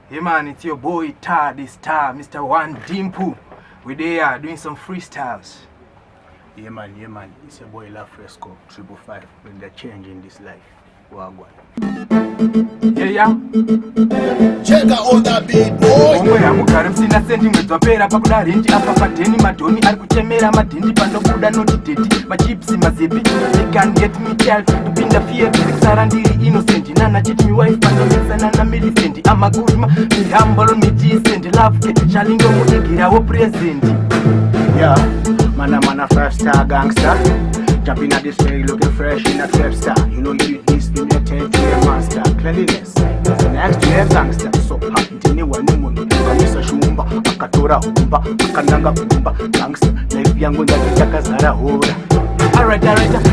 Hey man, it's your boy the star, Mr1dimple. We're there doing some freestyles. Yeah man, it's your boy Lafresqo, 555, when they're changing this life. Wagwan. Yeah. Check out all that beat, boy. Omwe hamugara msina sendi mwedzwa pera pakuda renji apa padheni madhoni ari kuchemera madhindi panobuda noti dheti machipsi mazepi. They can get me child kupinda fear kusara ndiri innocent nana chiti mi wife panomesana na Millicent amagurima be humble me decent love get chalingo mudigira wo present. Yeah, man a first star gangster. Jumping at this way looking fresh in a trap star. You know you this when you tend to a master. Cleanliness is the next to a gangster. So happy to anyone who Kamisa shumba, akatora humba, akananga kumba. Gangster, life yangu ndakitaka zara hora. Alright,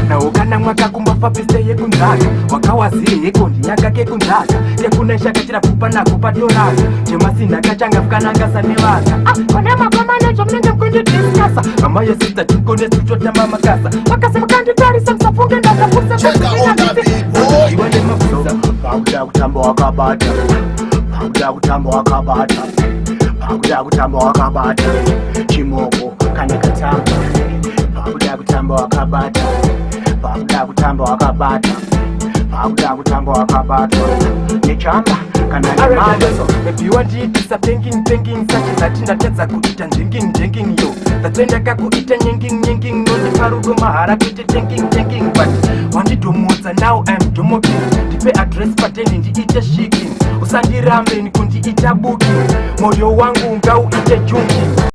na ukana mwaka kumbafa piste ye kunzaka wakawaziri ye kondi nyaka ke kunzaka ye kunesha kachira pupa na kupatoraka chemasi ndakachanga fukananga sanevaza kone makoma necho mnenge mkundi diskasa mama ye sister tukone sichota mama kasa wakase mkandi tarisa msafunge ndakapusa Check out all that beat, boy. iwale mafuza Pauda kutambo wakabata. Pauda kutambo wakabata. Pauda kutambo wakabata. Chimoko kanya katamba. Pauda kutambo wakabata. Pauda kutambo wakabata. Pauda kutambo wakabata. Nichamba kana nimamba. If you want it, it's a thinking such that ndatedza kuita njenging yo ndatsenda kakuita nyenging no ndiparudo mahara kuite thinking but wandidomodza now I'm domoking ndipe address pateni ndiite shaking usandirambe nikundiita booking moyo wangu ngauite junking